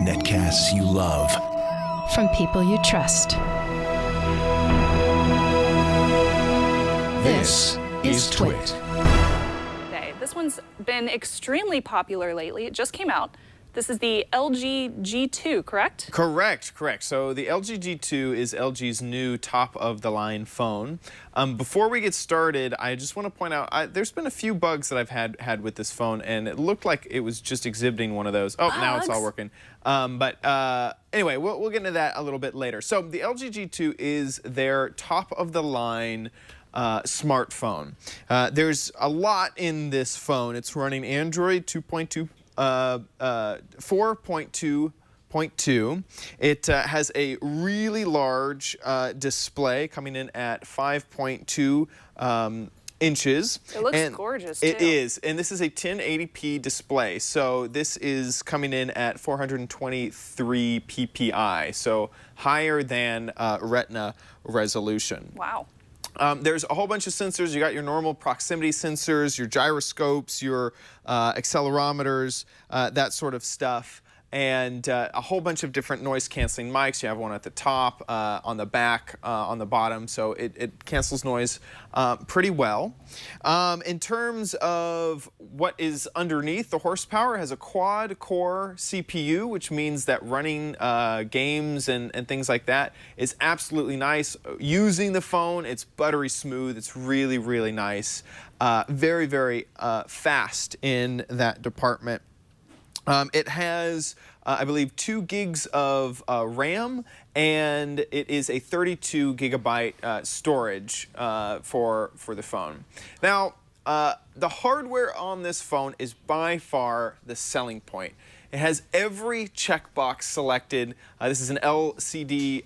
Netcasts you love. From people you trust. This is Twit. This one's been extremely popular lately. It just came out. This is the LG G2, correct? Correct. So the LG G2 is LG's new top-of-the-line phone. Before we get started, I just want to point out, there's been a few bugs that I've had with this phone, and it looked like it was just exhibiting one of those. Oh, now it's all working. Anyway, we'll get into that a little bit later. So the LG G2 is their top-of-the-line smartphone. There's a lot in this phone. It's running Android 4.2.2. It has a really large display coming in at 5.2 inches. It looks gorgeous, too. It is, and this is a 1080p display. So this is coming in at 423 ppi, so higher than Retina resolution. Wow. There's a whole bunch of sensors. You got your normal proximity sensors, your gyroscopes, your accelerometers, that sort of stuff, and a whole bunch of different noise-canceling mics. You have one at the top, on the back, on the bottom, so it cancels noise pretty well. In terms of what is underneath, the horsepower has a quad-core CPU, which means that running games and things like that is absolutely nice. Using the phone, it's buttery smooth. It's really, really nice. Very, very fast in that department. It has, I believe, 2 gigs of RAM, and it is a 32 gigabyte storage for the phone. Now, the hardware on this phone is by far the selling point. It has every checkbox selected. This is an LCD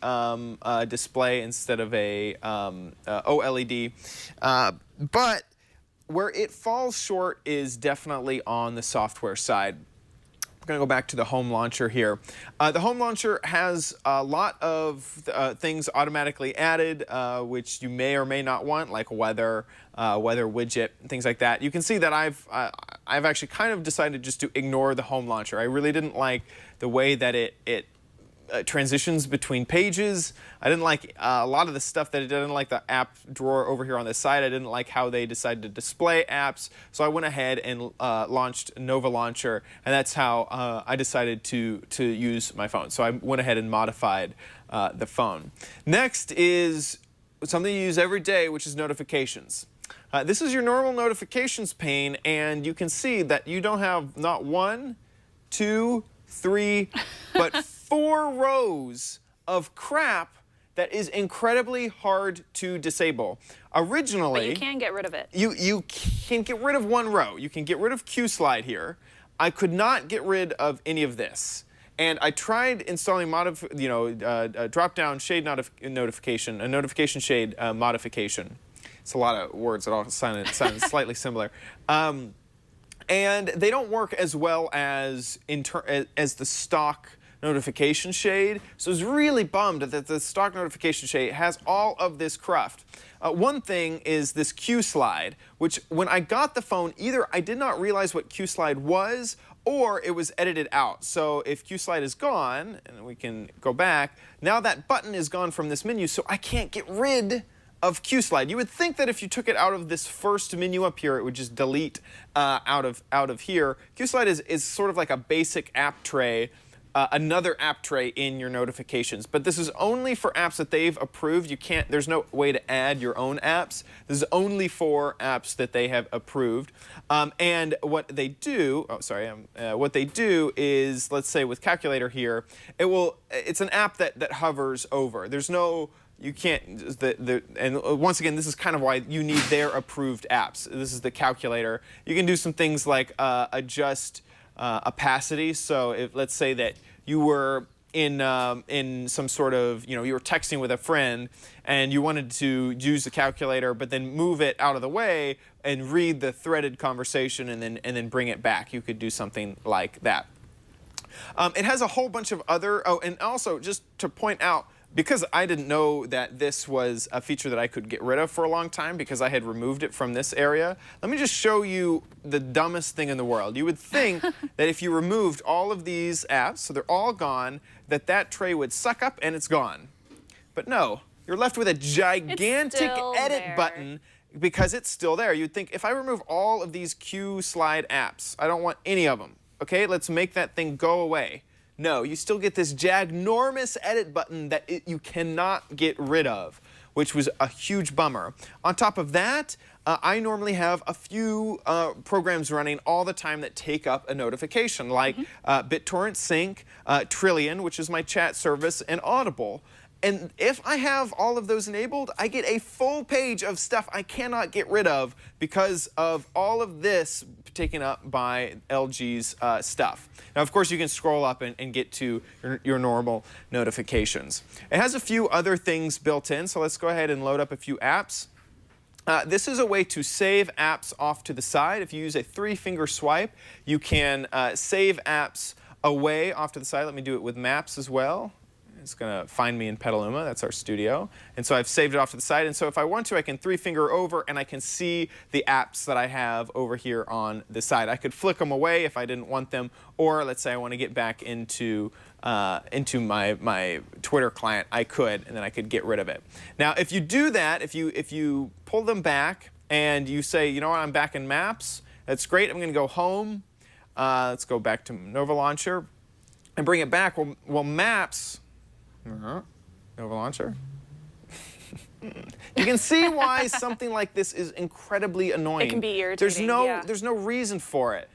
display instead of a OLED. But where it falls short is definitely on the software side. Going to go back to the home launcher here. The home launcher has a lot of things automatically added, which you may or may not want, like weather widget, things like that. You can see that I've actually kind of decided just to ignore the home launcher. I really didn't like the way that it transitions between pages. I didn't like a lot of the stuff that it did. I didn't like the app drawer over here on the side. I didn't like how they decided to display apps. So I went ahead and launched Nova Launcher, and that's how I decided to use my phone. So I went ahead and modified the phone. Next is something you use every day, which is notifications. This is your normal notifications pane, and you can see that you don't have not 1, 2, 3, but 4 rows of crap that is incredibly hard to disable. Originally, but you can get rid of it. You can get rid of 1 row. You can get rid of Q-Slide here. I could not get rid of any of this. And I tried installing drop-down shade notification, a notification shade modification. It's a lot of words that all sound slightly similar. And they don't work as well as the stock notification shade. So I was really bummed that the stock notification shade has all of this cruft. One thing is this Q-Slide, which when I got the phone, either I did not realize what Q-Slide was, or it was edited out. So if Q-Slide is gone, and we can go back, now that button is gone from this menu, so I can't get rid of Q-Slide. You would think that if you took it out of this first menu up here, it would just delete out of here. Q-Slide is sort of like a basic app tray, another app tray in your notifications. But this is only for apps that they've approved. There's no way to add your own apps. This is only for apps that they have approved. And what they do, what they do is, let's say with Calculator here, it's an app that hovers over. There's no, you can't, and once again, this is kind of why you need their approved apps. This is the Calculator. You can do some things like adjust opacity. So if, let's say that you were in some sort of, you were texting with a friend and you wanted to use the calculator, but then move it out of the way and read the threaded conversation and then bring it back. You could do something like that. It has a whole bunch of other, and also just to point out, because I didn't know that this was a feature that I could get rid of for a long time because I had removed it from this area, let me just show you the dumbest thing in the world. You would think that if you removed all of these apps, so they're all gone, that tray would suck up and it's gone. But no, you're left with a gigantic edit button because it's still there. You'd think if I remove all of these Q slide apps, I don't want any of them. Okay, let's make that thing go away. No, you still get this ginormous edit button that you cannot get rid of, which was a huge bummer. On top of that, I normally have a few programs running all the time that take up a notification, like BitTorrent Sync, Trillion, which is my chat service, and Audible. And if I have all of those enabled, I get a full page of stuff I cannot get rid of because of all of this taken up by LG's stuff. Now, of course, you can scroll up and get to your normal notifications. It has a few other things built in, so let's go ahead and load up a few apps. This is a way to save apps off to the side. If you use a 3-finger swipe, you can save apps away off to the side. Let me do it with Maps as well. It's going to find me in Petaluma. That's our studio. And so I've saved it off to the side. And so if I want to, I can 3-finger over, and I can see the apps that I have over here on the side. I could flick them away if I didn't want them, or let's say I want to get back into my Twitter client. I could, and then I could get rid of it. Now, if you do that, if you pull them back and you say, you know what, I'm back in Maps, that's great. I'm going to go home. Let's go back to Nova Launcher and bring it back. Well, Maps. Nova Launcher. You can see why something like this is incredibly annoying. It can be irritating. There's no reason for it.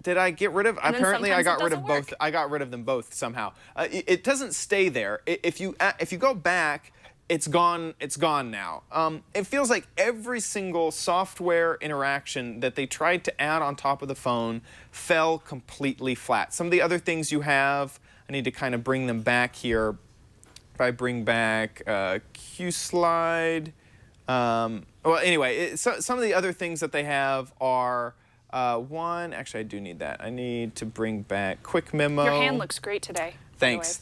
Did I get rid of? Apparently, I got rid of both. I got rid of them both somehow. It doesn't stay there. If you go back, it's gone. It's gone now. It feels like every single software interaction that they tried to add on top of the phone fell completely flat. Some of the other things you have, I need to kind of bring them back here. If I bring back Q slide, well, anyway, some of the other things that they have are actually, I do need that. I need to bring back Quick Memo. Your hand looks great today. Thanks.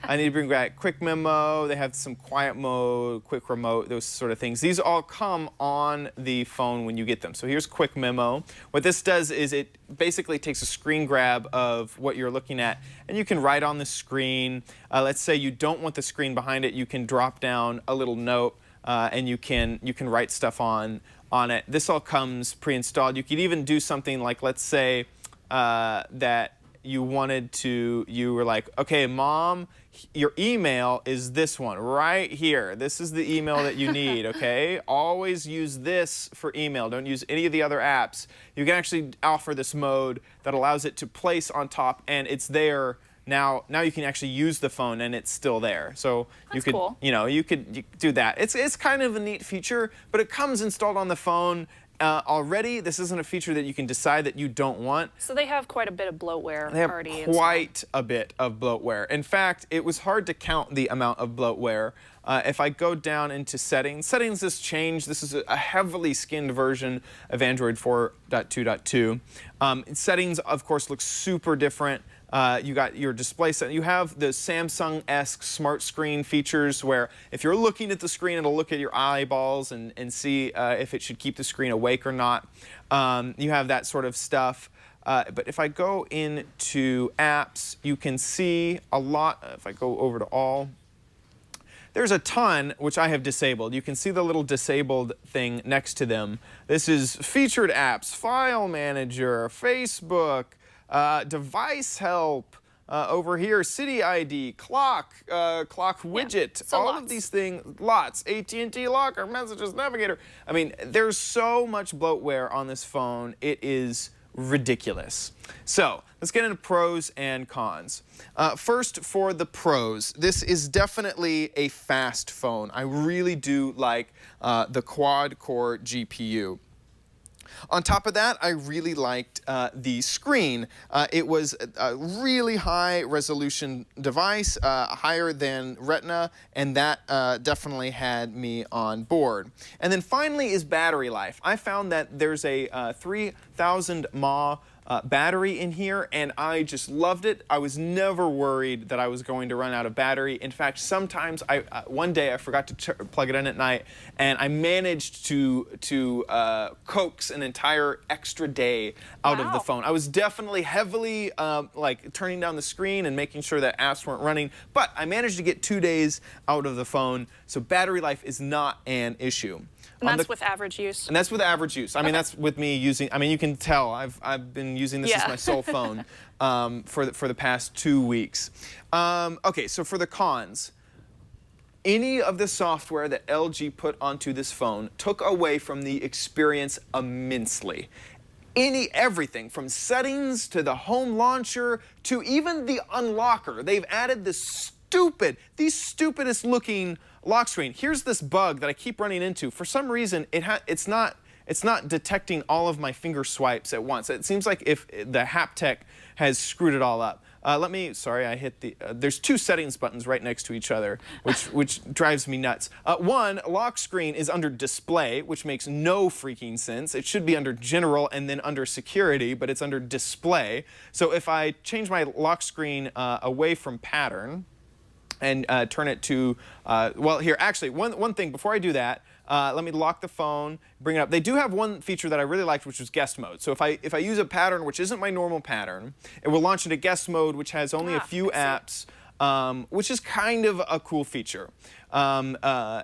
I need to bring back Quick Memo. They have some quiet mode, quick remote, those sort of things. These all come on the phone when you get them. So here's Quick Memo. What this does is it basically takes a screen grab of what you're looking at, and you can write on the screen. Let's say you don't want the screen behind it. You can drop down a little note, and you can write stuff on it. This all comes pre-installed. You could even do something like, let's say that you were like, okay, Mom, your email is this one right here. This is the email that you need, okay? Always use this for email. Don't use any of the other apps. You can actually offer this mode that allows it to place on top, and it's there. Now you can actually use the phone, and it's still there. So you could do that. It's kind of a neat feature, but it comes installed on the phone already. This isn't a feature that you can decide that you don't want. So they have quite a bit of bloatware already installed. They have quite a bit of bloatware. In fact, it was hard to count the amount of bloatware. If I go down into settings has changed. This is a heavily skinned version of Android 4.2.2. Settings, of course, look super different. You got your display set. You have the Samsung-esque smart screen features where if you're looking at the screen, it'll look at your eyeballs and see if it should keep the screen awake or not. You have that sort of stuff. But if I go into apps, you can see a lot. If I go over to all, there's a ton which I have disabled. You can see the little disabled thing next to them. This is featured apps, file manager, Facebook, device help, over here, city ID, clock widget, so all lots. of these things, lots, AT&T locker, messages, navigator. I mean, there's so much bloatware on this phone, it is ridiculous. So let's get into pros and cons. First, for the pros, this is definitely a fast phone. I really do like the quad-core GPU. On top of that, I really liked the screen. It was a really high resolution device, higher than Retina, and that definitely had me on board. And then finally is battery life. I found that there's a 3,000 mAh battery in here, and I just loved it. I was never worried that I was going to run out of battery. In fact, sometimes one day I forgot to plug it in at night, and I managed to coax an entire extra day out of the phone. I was definitely heavily like turning down the screen and making sure that apps weren't running, but I managed to get 2 days out of the phone, so battery life is not an issue. And that's with average use? And that's with average use. I mean, that's with me using, I mean, you can tell I've been using this as my sole phone for the past 2 weeks. Okay, so for the cons, any of the software that LG put onto this phone took away from the experience immensely. Everything from settings to the home launcher to even the unlocker. They've added this the stupidest looking lock screen. Here's this bug that I keep running into. For some reason, it's not detecting all of my finger swipes at once. It seems like if the haptic has screwed it all up. Sorry, I hit the, there's 2 settings buttons right next to each other, which drives me nuts. One, lock screen is under display, which makes no freaking sense. It should be under general and then under security, but it's under display. So if I change my lock screen away from pattern, and turn it to, well, here, actually, one thing, before I do that, let me lock the phone, bring it up. They do have one feature that I really liked, which was guest mode. So if I use a pattern which isn't my normal pattern, it will launch into guest mode, which has only a few apps, which is kind of a cool feature. So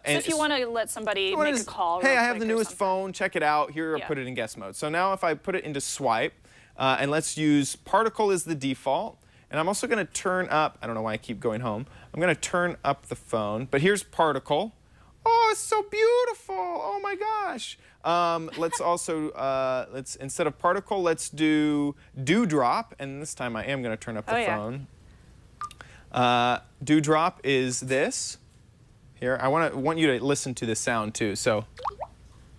if you want to let somebody make a call hey, I have the newest phone, check it out, here, I'll put it in guest mode. So now if I put it into swipe, and let's use particle as the default, and I'm also going to turn up, I don't know why I keep going home, I'm going to turn up the phone, but here's particle. Oh, it's so beautiful. Oh my gosh. Let's also, instead of particle, let's do dewdrop, and this time I am going to turn up the phone. Dewdrop is this. Here, I want you to listen to the sound too. So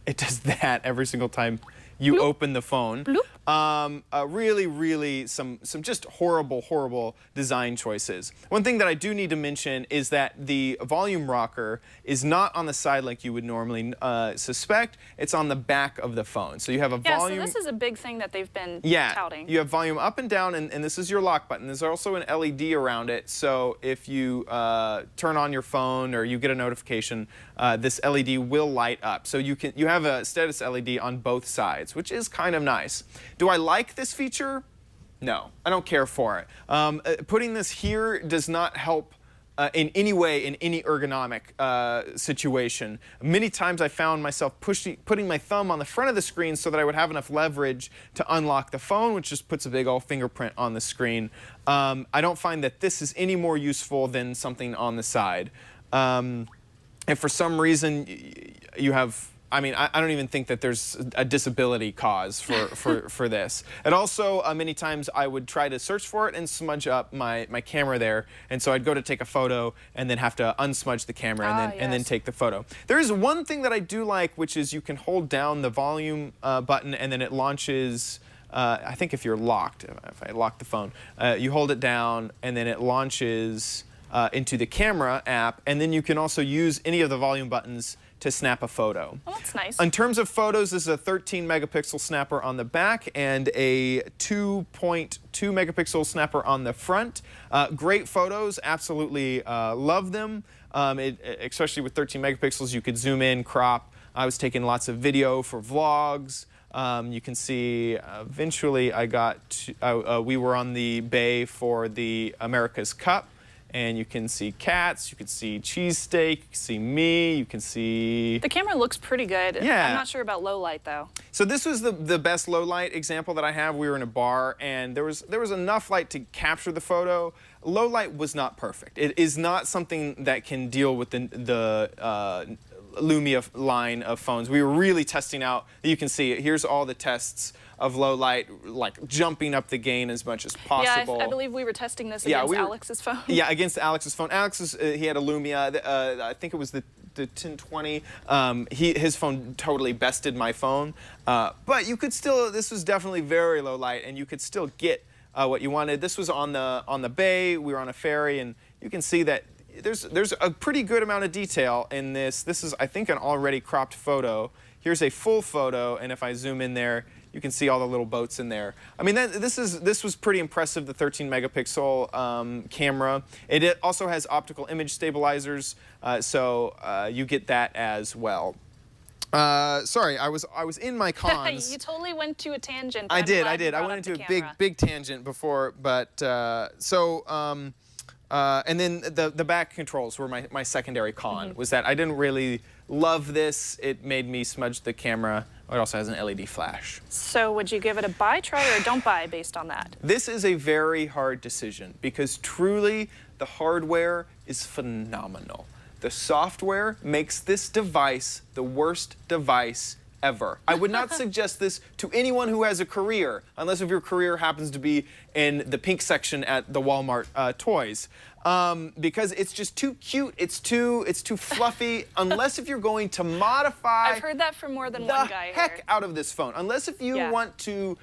it does that every single time you open the phone. Really, some just horrible design choices. One thing that I do need to mention is that the volume rocker is not on the side like you would normally suspect. It's on the back of the phone. So you have a volume. So this is a big thing that they've been touting. You have volume up and down, and this is your lock button. There's also an LED around it. So if you turn on your phone or you get a notification, this LED will light up. So you have a status LED on both sides, which is kind of nice. Do I like this feature? No, I don't care for it. Putting this here does not help in any way in any ergonomic situation. Many times I found myself putting my thumb on the front of the screen so that I would have enough leverage to unlock the phone, which just puts a big old fingerprint on the screen. I don't find that this is any more useful than something on the side. If for some reason you have, I mean, I don't even think that there's a disability cause for this. And also, many times I would try to search for it and smudge up my camera there. And so I'd go to take a photo and then have to unsmudge the camera and then take the photo. There is one thing that I do like, which is you can hold down the volume button and then it launches, I think if you're locked, if I lock the phone, you hold it down and then it launches into the camera app. And then you can also use any of the volume buttons to snap a photo. Oh, that's nice. In terms of photos, this is a 13 megapixel snapper on the back and a 2.2 megapixel snapper on the front. Great photos, absolutely love them. Especially with 13 megapixels, you could zoom in, crop. I was taking lots of video for vlogs. You can see eventually we were on the bay for the America's Cup. And you can see cats, you can see cheesesteak, you can see me, you can see... The camera looks pretty good. Yeah. I'm not sure about low light, though. So this was the best low light example that I have. We were in a bar, and there was enough light to capture the photo. Low light was not perfect. It is not something that can deal with the Lumia line of phones. We were really testing out, you can see it. Here's all the tests of low light, like jumping up the gain as much as possible. Yeah, I believe we were testing this against Alex's phone. Yeah, against Alex's phone. He had a Lumia, I think it was the 1020. His phone totally bested my phone. But you could still, this was definitely very low light, and you could still get what you wanted. This was on the bay, we were on a ferry, and you can see that there's a pretty good amount of detail in this. This is, I think, an already cropped photo. Here's a full photo, and if I zoom in there, You can see all the little boats in there. I mean, this was pretty impressive, the 13 megapixel camera. It also has optical image stabilizers, so you get that as well. Sorry, I was in my cons. You totally went to a tangent. I did. I I went into a big tangent before, but and then the back controls were my secondary con. Was that I didn't really love this. It made me smudge the camera. It also has an LED flash. So would you give it a buy, try, or don't buy based on that? This is a very hard decision because truly the hardware is phenomenal. The software makes this device the worst device ever. I would not suggest this to anyone who has a career, unless if your career happens to be in the pink section at the Walmart toys. Because it's just too cute, it's too fluffy, unless if you're going to modify I've heard that from more than one guy the heck here. out of this phone. Unless if you want to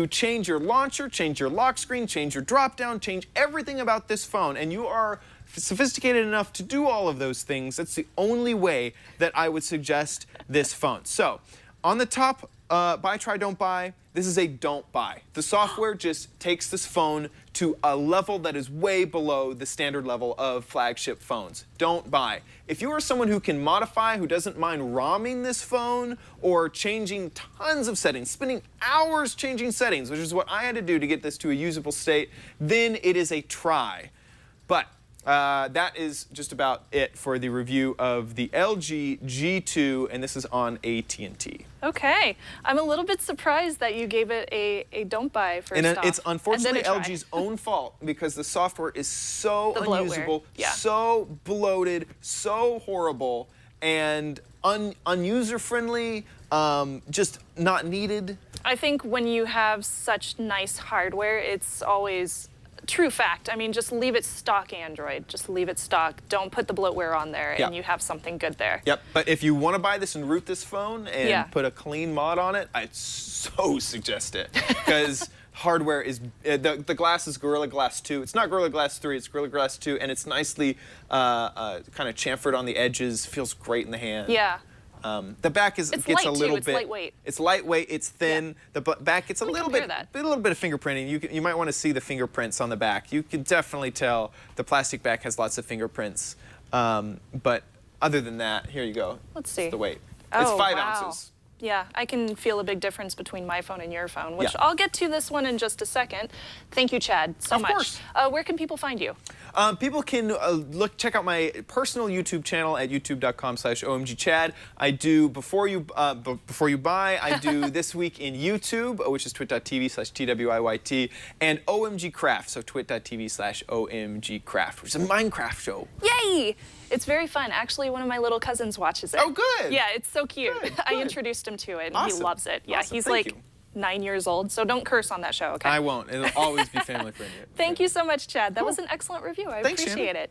change your launcher, change your lock screen, change your drop down, change everything about this phone, and you are sophisticated enough to do all of those things, that's the only way that I would suggest this phone. So, on the top, buy, try, don't buy, this is a don't buy. The software just takes this phone to a level that is way below the standard level of flagship phones. Don't buy. If you are someone who can modify, who doesn't mind ROMing this phone or changing tons of settings, spending hours changing settings, which is what I had to do to get this to a usable state, then it is a try. But that is just about it for the review of the LG G2, and this is on AT&T. Okay. I'm a little bit surprised that you gave it a don't buy first off. It's unfortunately and then a try. LG's own fault because the software is so unusable, Yeah. so bloated, so horrible, and unuser-friendly, just not needed. I think when you have such nice hardware, it's always true fact. I mean, just leave it stock Android. Just leave it stock. Don't put the bloatware on there, and you have something good there. Yep, but if you want to buy this and root this phone and put a clean mod on it, I'd so suggest it. Because hardware is, the glass is Gorilla Glass 2. It's not Gorilla Glass 3, it's Gorilla Glass 2, and it's nicely kind of chamfered on the edges, feels great in the hand. Yeah. The back gets light, a little too. bit. It's lightweight. It's lightweight. It's thin. The back gets a little bit of fingerprinting. You might want to see the fingerprints on the back. You can definitely tell the plastic back has lots of fingerprints. But other than that, here you go. Let's see. It's the weight. Oh, it's 5 wow. ounces. Yeah, I can feel a big difference between my phone and your phone, which I'll get to this one in just a second. Thank you, Chad, so much. Of course. Where can people find you? People can check out my personal YouTube channel at youtube.com/omgchad. I do before you buy. I do This Week in YouTube, which is twit.tv/TWIYT, and OMG Craft, so twit.tv/OMG Craft, which is a Minecraft show. Yay! It's very fun. Actually, one of my little cousins watches it. Oh, good. Yeah, it's so cute. Good, I good. introduced him to it, and Awesome. he loves it. Yeah, Awesome. he's Thank like you. 9 years old, so don't curse on that show, okay? I won't. It'll always be family friendly. Thank you so much, Chad. That was an excellent review. I Thanks, appreciate Shannon. it.